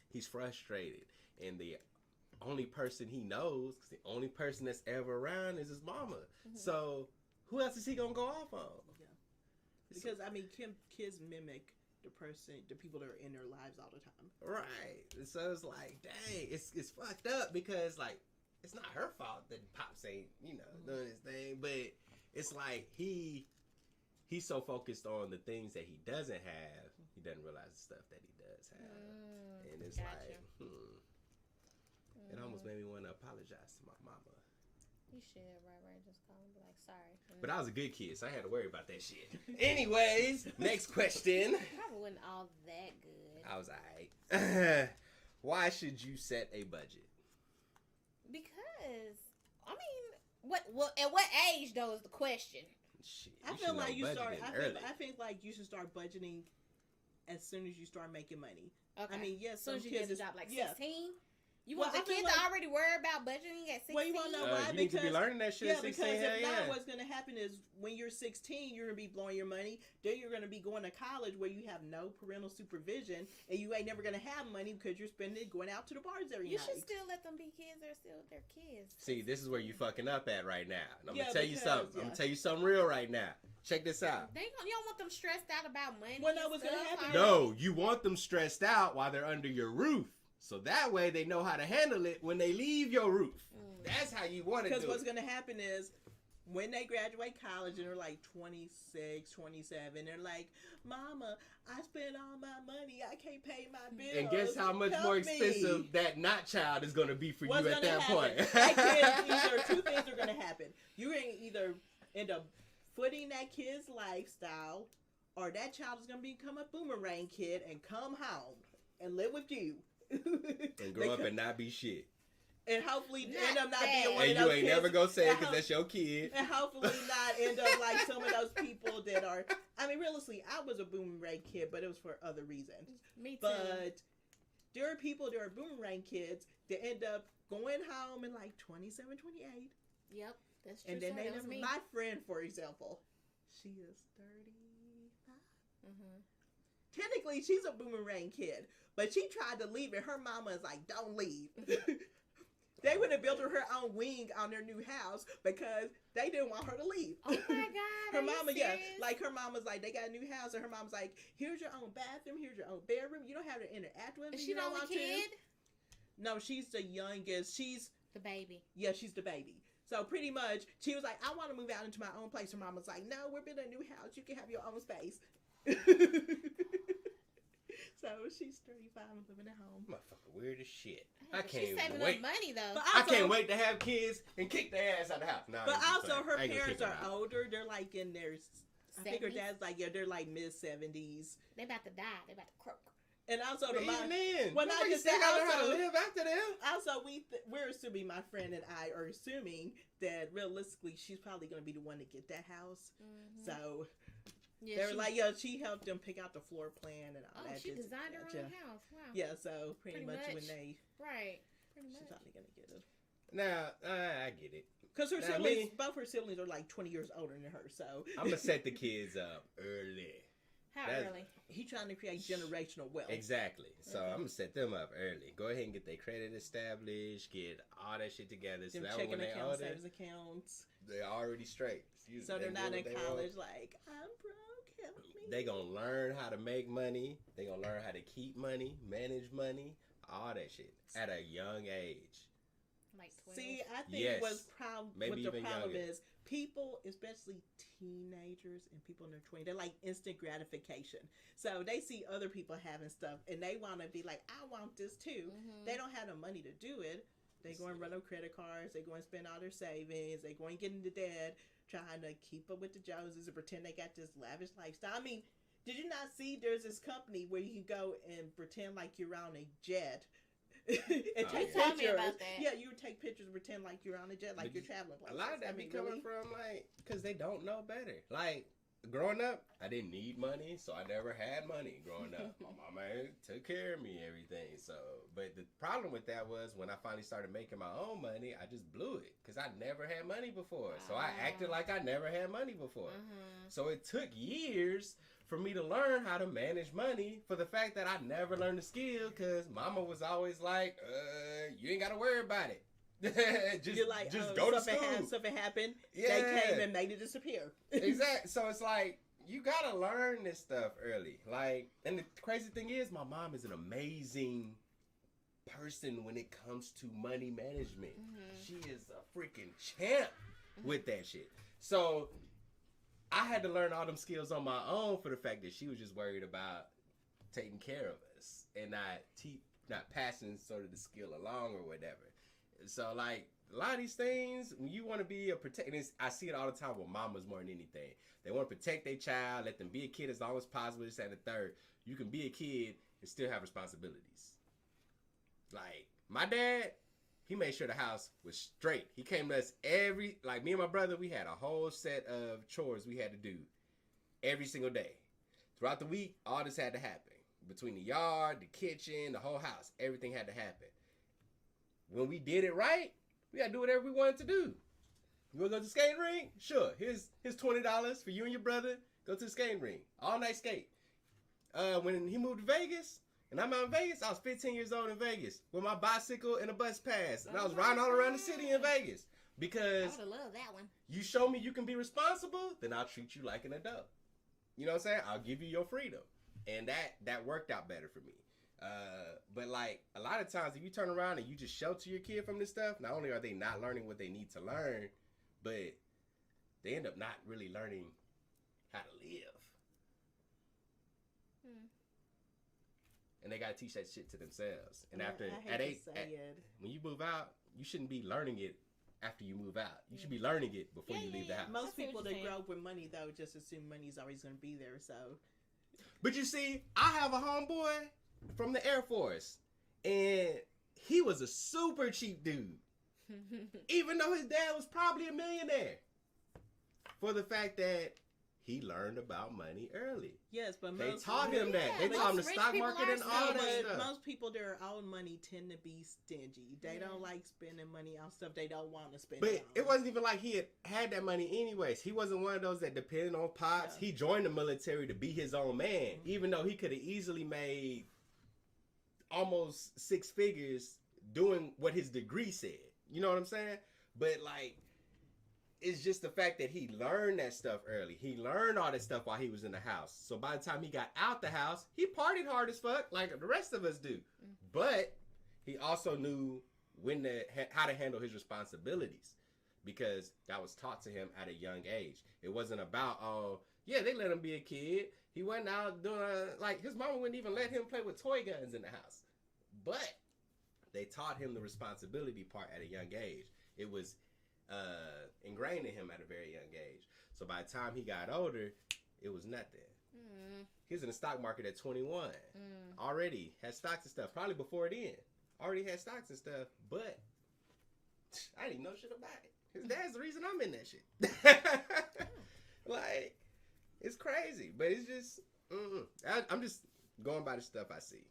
[SPEAKER 1] he's frustrated, and the only person he knows, because the only person that's ever around is his mama. So who else is he gonna go off on?
[SPEAKER 4] Because I mean, kids mimic the people that are in their lives all the time.
[SPEAKER 1] Right. So it's like, dang, it's fucked up because like it's not her fault that Pops ain't, doing his thing, but it's like he's so focused on the things that he doesn't have, he doesn't realize the stuff that he does have. And it's
[SPEAKER 2] Gotcha.
[SPEAKER 1] like, it almost made me want to apologize to my mama.
[SPEAKER 2] You should, right? Just call and be like, sorry.
[SPEAKER 1] But I was a good kid, so I had to worry about that shit. Anyways, next question.
[SPEAKER 2] Probably wasn't all that good.
[SPEAKER 1] I was alright. Why should you set a budget?
[SPEAKER 2] Because, I mean, what at what age though is the question?
[SPEAKER 1] Shit,
[SPEAKER 4] I
[SPEAKER 1] should
[SPEAKER 4] feel
[SPEAKER 1] know
[SPEAKER 4] like you start.
[SPEAKER 1] budgeting early.
[SPEAKER 4] I think like you should start budgeting as soon as you start making money.
[SPEAKER 2] Okay.
[SPEAKER 4] I mean, yes,
[SPEAKER 2] as soon as
[SPEAKER 4] some
[SPEAKER 2] you get
[SPEAKER 4] kids
[SPEAKER 2] a job, like
[SPEAKER 4] yeah.
[SPEAKER 2] 16. You
[SPEAKER 4] Well,
[SPEAKER 2] want the
[SPEAKER 4] I feel
[SPEAKER 2] kids to
[SPEAKER 4] like-
[SPEAKER 2] already worry about budgeting at 16?
[SPEAKER 4] Well, you wanna know why?
[SPEAKER 1] You need to be
[SPEAKER 4] Because-
[SPEAKER 1] learning that shit
[SPEAKER 4] Yeah,
[SPEAKER 1] at 16.
[SPEAKER 4] because if
[SPEAKER 1] Hell
[SPEAKER 4] not,
[SPEAKER 1] yeah.
[SPEAKER 4] what's going to happen is when you're 16, you're going to be blowing your money. Then you're going to be going to college where you have no parental supervision, and you ain't never going to have money because you're spending it going out to the bars every
[SPEAKER 2] You
[SPEAKER 4] night.
[SPEAKER 2] should still let them be kids. They're still their kids.
[SPEAKER 1] See, this is where you fucking up at right now. And I'm
[SPEAKER 4] Yeah,
[SPEAKER 1] gonna tell you
[SPEAKER 4] because,
[SPEAKER 1] something. I'm
[SPEAKER 4] yeah.
[SPEAKER 1] gonna tell you something real right now. Check this out.
[SPEAKER 2] You don't want them stressed out about money.
[SPEAKER 4] Well, no,
[SPEAKER 2] and
[SPEAKER 4] what's gonna
[SPEAKER 2] stuff.
[SPEAKER 4] happen-
[SPEAKER 1] No, you want them stressed out while they're under your roof. So that way they know how to handle it when they leave your roof. That's how you want to
[SPEAKER 4] Because
[SPEAKER 1] do
[SPEAKER 4] what's
[SPEAKER 1] it.
[SPEAKER 4] going to happen is when they graduate college and they're like 26, 27, they're like, Mama, I spent all my money. I can't pay my bills.
[SPEAKER 1] And guess how much
[SPEAKER 4] Help
[SPEAKER 1] more
[SPEAKER 4] me."
[SPEAKER 1] expensive that not child is going to be for
[SPEAKER 4] What's
[SPEAKER 1] you at
[SPEAKER 4] gonna
[SPEAKER 1] that
[SPEAKER 4] happen?
[SPEAKER 1] point.
[SPEAKER 4] That kid, either two things are going to happen. You're going to either end up footing that kid's lifestyle, or that child is going to become a boomerang kid and come home and live with you.
[SPEAKER 1] And grow up and not be shit.
[SPEAKER 4] and hopefully
[SPEAKER 2] Not
[SPEAKER 4] end up not
[SPEAKER 2] that.
[SPEAKER 4] being one
[SPEAKER 1] And
[SPEAKER 4] of
[SPEAKER 1] you
[SPEAKER 4] those
[SPEAKER 1] ain't
[SPEAKER 4] kids.
[SPEAKER 1] never gonna say it
[SPEAKER 4] and
[SPEAKER 1] because
[SPEAKER 4] ho-
[SPEAKER 1] that's your kid.
[SPEAKER 4] And hopefully not end up like some of those people that are. I mean, realistically, I was a boomerang kid, but it was for other reasons.
[SPEAKER 2] Me too.
[SPEAKER 4] But there are people that are boomerang kids that end up going home in like 27, 28.
[SPEAKER 2] Yep, that's true.
[SPEAKER 4] And then
[SPEAKER 2] sir.
[SPEAKER 4] they
[SPEAKER 2] That was
[SPEAKER 4] never.
[SPEAKER 2] me.
[SPEAKER 4] My friend, for example, she is 35.
[SPEAKER 2] Mhm.
[SPEAKER 4] Technically, she's a boomerang kid, but she tried to leave, and her mama is like, "Don't leave." They would have built her own wing on their new house because they didn't want her to leave.
[SPEAKER 2] Oh my God.
[SPEAKER 4] Her
[SPEAKER 2] are you
[SPEAKER 4] mama,
[SPEAKER 2] serious?
[SPEAKER 4] like her mama's like, they got a new house, and her mom's like, here's your own bathroom, here's your own bedroom. You don't have to interact with them.
[SPEAKER 2] Is
[SPEAKER 4] if
[SPEAKER 2] she
[SPEAKER 4] you
[SPEAKER 2] the
[SPEAKER 4] don't
[SPEAKER 2] only
[SPEAKER 4] want
[SPEAKER 2] kid?
[SPEAKER 4] to. No, she's the youngest. She's
[SPEAKER 2] The baby.
[SPEAKER 4] she's the baby. So pretty much, she was like, I want to move out into my own place. Her mom was like, no, we're building a new house. You can have your own space. So she's 35 and living at home.
[SPEAKER 1] Motherfucker, weird as shit.
[SPEAKER 2] But
[SPEAKER 1] I can't
[SPEAKER 2] she's saving
[SPEAKER 1] wait.
[SPEAKER 2] up money though.
[SPEAKER 4] But
[SPEAKER 1] I
[SPEAKER 4] also,
[SPEAKER 1] can't wait to have kids and kick their ass out of the house. Nah,
[SPEAKER 4] But
[SPEAKER 1] I'm just
[SPEAKER 4] also,
[SPEAKER 1] playing.
[SPEAKER 4] her
[SPEAKER 1] I ain't gonna
[SPEAKER 4] parents
[SPEAKER 1] kick
[SPEAKER 4] are
[SPEAKER 1] them out.
[SPEAKER 4] older. They're like in their, I think her
[SPEAKER 2] 70s?
[SPEAKER 4] dad's like, they're like mid 70s.
[SPEAKER 2] They about to die. They about to croak.
[SPEAKER 4] And also
[SPEAKER 1] But
[SPEAKER 4] the
[SPEAKER 1] even
[SPEAKER 4] mom.
[SPEAKER 1] then,
[SPEAKER 4] Well, not
[SPEAKER 1] nobody
[SPEAKER 4] just
[SPEAKER 1] still
[SPEAKER 4] that,
[SPEAKER 1] gotta know how to
[SPEAKER 4] also-
[SPEAKER 1] live after them.
[SPEAKER 4] Also, we're assuming, my friend and I are assuming that realistically she's probably going to be the one to get that house.
[SPEAKER 2] Mm-hmm.
[SPEAKER 4] So
[SPEAKER 2] Yeah,
[SPEAKER 4] they were like, yeah, she helped them pick out the floor plan and all
[SPEAKER 2] oh,
[SPEAKER 4] that.
[SPEAKER 2] she
[SPEAKER 4] just-
[SPEAKER 2] designed her
[SPEAKER 4] yeah.
[SPEAKER 2] own house. Wow.
[SPEAKER 4] Yeah, so pretty
[SPEAKER 2] Pretty
[SPEAKER 4] much when
[SPEAKER 2] much.
[SPEAKER 4] they,
[SPEAKER 2] Right. Pretty
[SPEAKER 4] she's
[SPEAKER 2] much.
[SPEAKER 4] probably going to get it.
[SPEAKER 1] Now, I get it.
[SPEAKER 4] Because her
[SPEAKER 1] Now,
[SPEAKER 4] siblings,
[SPEAKER 1] me-
[SPEAKER 4] both her siblings are like 20 years older than her. So
[SPEAKER 1] I'm gonna set the kids up early.
[SPEAKER 2] How
[SPEAKER 1] That's-
[SPEAKER 2] early?
[SPEAKER 4] he's trying to create generational wealth.
[SPEAKER 1] Exactly. So
[SPEAKER 2] Mhm.
[SPEAKER 1] I'm gonna set them up early. Go ahead and get their credit established, get all that shit together. So
[SPEAKER 4] Them
[SPEAKER 1] that way when
[SPEAKER 4] checking
[SPEAKER 1] they
[SPEAKER 4] accounts,
[SPEAKER 1] older,
[SPEAKER 4] savings accounts.
[SPEAKER 1] they're already straight. Excuse
[SPEAKER 4] So
[SPEAKER 1] me.
[SPEAKER 4] they're
[SPEAKER 1] They
[SPEAKER 4] not
[SPEAKER 1] do
[SPEAKER 4] in
[SPEAKER 1] what they want.
[SPEAKER 4] college like, I'm broke, help me.
[SPEAKER 1] They gonna learn how to make money. They gonna learn how to keep money, manage money, all that shit at a young age.
[SPEAKER 2] Like 12.
[SPEAKER 4] See, I think
[SPEAKER 1] Yes.
[SPEAKER 4] what's problem,
[SPEAKER 1] Maybe
[SPEAKER 4] what the
[SPEAKER 1] even
[SPEAKER 4] problem
[SPEAKER 1] younger.
[SPEAKER 4] is, people, especially teenagers and people in their 20s, they're like instant gratification. So they see other people having stuff and they want to be like, I want this too.
[SPEAKER 2] Mhm.
[SPEAKER 4] They don't have the money to do it. They go and run up credit cards. They go and spend all their savings. They go and get into debt, trying to keep up with the Joneses and pretend they got this lavish lifestyle. I mean, did you not see there's this company where you can go and pretend like you're on a jet and
[SPEAKER 1] Oh,
[SPEAKER 4] take
[SPEAKER 1] yeah.
[SPEAKER 2] Tell me
[SPEAKER 4] pictures?
[SPEAKER 2] about that.
[SPEAKER 4] Yeah, you would take pictures and pretend like you're on a jet, like
[SPEAKER 1] But
[SPEAKER 4] you're traveling.
[SPEAKER 1] A lot of
[SPEAKER 4] places.
[SPEAKER 1] that be coming from like because they don't know better. Like growing up, I didn't need money, so I never had money growing up. My mama took care of me, everything. So, but the problem with that was when I finally started making my own money, I just blew it because I never had money before. So I acted like I never had money before.
[SPEAKER 2] Mhm.
[SPEAKER 1] So it took years for me to learn how to manage money for the fact that I never learned the skill because mama was always like, you ain't got to worry about it. just
[SPEAKER 4] You're like,
[SPEAKER 1] just
[SPEAKER 4] oh,
[SPEAKER 1] go to
[SPEAKER 4] something
[SPEAKER 1] school.
[SPEAKER 4] Something happened.
[SPEAKER 1] Yeah.
[SPEAKER 4] They came and made it disappear.
[SPEAKER 1] Exactly. So it's like, you got to learn this stuff early. Like, and the crazy thing is, my mom is an amazing person when it comes to money management.
[SPEAKER 2] Mhm.
[SPEAKER 1] She is a freaking champ with that shit. So I had to learn all them skills on my own for the fact that she was just worried about taking care of us and not passing sort of the skill along or whatever. So like a lot of these things, when you want to be a protector, I see it all the time with mamas more than anything. They want to protect their child, let them be a kid as long as possible. This and the third. You can be a kid and still have responsibilities. Like my dad, he made sure the house was straight. He came to us me and my brother, we had a whole set of chores we had to do every single day. Throughout the week, all this had to happen. Between the yard, the kitchen, the whole house, everything had to happen. When we did it right, we had to do whatever we wanted to do. You want to go to the skating rink? Sure. Here's $20 for you and your brother. Go to the skating rink. All night skate. When he moved to Vegas, and I'm out in Vegas, I was 15 years old in Vegas with my bicycle and a bus pass. And I was riding all around the city in Vegas.
[SPEAKER 2] I
[SPEAKER 1] Because
[SPEAKER 2] would have loved that one.
[SPEAKER 1] you show me you can be responsible, then I'll treat you like an adult. You know what I'm saying? I'll give you your freedom. And that worked out better for me. But like a lot of times if you turn around and you just shelter your kid from this stuff, not only are they not learning what they need to learn, but they end up not really learning how to live. And they gotta teach that shit to themselves. And after when you move out, you shouldn't be learning it after you move out. You should be learning it before you leave the house.
[SPEAKER 2] I
[SPEAKER 4] Most
[SPEAKER 2] see what
[SPEAKER 4] people
[SPEAKER 2] you're
[SPEAKER 4] that
[SPEAKER 2] saying.
[SPEAKER 4] grow up with money, though, just assume money's always going to be there. So
[SPEAKER 1] But you see, I have a homeboy from the Air Force, and he was a super cheap dude, even though his dad was probably a millionaire, for the fact that he learned about money early.
[SPEAKER 4] yes, but
[SPEAKER 1] They
[SPEAKER 4] most
[SPEAKER 1] taught him that. They
[SPEAKER 2] Yeah,
[SPEAKER 1] taught him the
[SPEAKER 2] most
[SPEAKER 1] stock
[SPEAKER 2] rich
[SPEAKER 1] market
[SPEAKER 2] people
[SPEAKER 1] and
[SPEAKER 2] are
[SPEAKER 1] all
[SPEAKER 4] No,
[SPEAKER 1] that
[SPEAKER 4] but
[SPEAKER 1] stuff.
[SPEAKER 4] most people their own money tend to be stingy. They don't like spending money on stuff they don't want to spend.
[SPEAKER 1] But
[SPEAKER 4] on.
[SPEAKER 1] it wasn't even like he had that money anyways. He wasn't one of those that depended on pops.
[SPEAKER 4] Yeah.
[SPEAKER 1] He joined the military to be his own man, even though he could have easily made almost six figures doing what his degree said. You know what I'm saying? But like, it's just the fact that he learned that stuff early. He learned all that stuff while he was in the house. So by the time he got out the house, he partied hard as fuck like the rest of us do. But he also knew how to handle his responsibilities, because that was taught to him at a young age. It wasn't about, oh, yeah, they let him be a kid. He went out doing, like, his mama wouldn't even let him play with toy guns in the house. But they taught him the responsibility part at a young age. It was ingrained in him at a very young age. So by the time he got older, it was nothing. He was in the stock market at 21. Already had stocks and stuff. Probably before then. Already had stocks and stuff. But I didn't even know shit about it. His dad's the reason I'm in that shit. Like, it's crazy. But it's just, I'm just going by the stuff I see.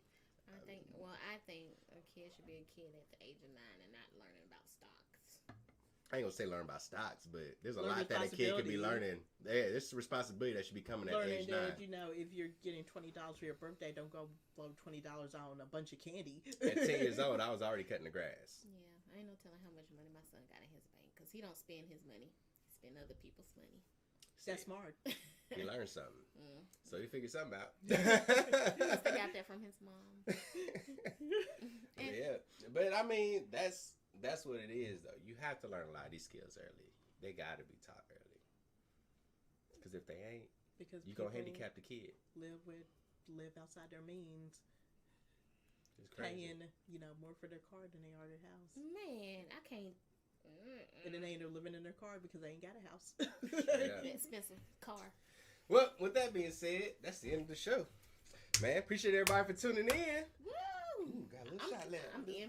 [SPEAKER 2] I think a kid should be a kid at the age of 9 and not learning about stocks.
[SPEAKER 1] I ain't gonna say learn about stocks, but there's a lot that a kid could be learning. Yeah, there's responsibility that should be coming at age 9.
[SPEAKER 4] That, you know, if you're getting $20 for your birthday, don't go blow $20 on a bunch of candy.
[SPEAKER 1] At 10 years old, I was already cutting the grass.
[SPEAKER 2] Yeah, I ain't no telling how much money my son got in his bank, because he don't spend his money. He spend other people's money.
[SPEAKER 4] That's smart.
[SPEAKER 1] He learned something. So he figured something out.
[SPEAKER 2] He must have got that from his mom.
[SPEAKER 1] Yeah, but I mean, that's what it is, though. You have to learn a lot of these skills early. They got to be taught early. Because if they ain't, you gonna handicap the kid.
[SPEAKER 4] Live outside their means.
[SPEAKER 1] It's crazy.
[SPEAKER 4] Paying, more for their car than they are their house.
[SPEAKER 2] Man, I can't.
[SPEAKER 4] And then they end up living in their car because they ain't got a house.
[SPEAKER 2] Expensive car.
[SPEAKER 1] Well, with that being said, that's the end of the show. Man, appreciate everybody for tuning in.
[SPEAKER 2] Woo!
[SPEAKER 1] Ooh, got a little shot left.
[SPEAKER 2] I'm being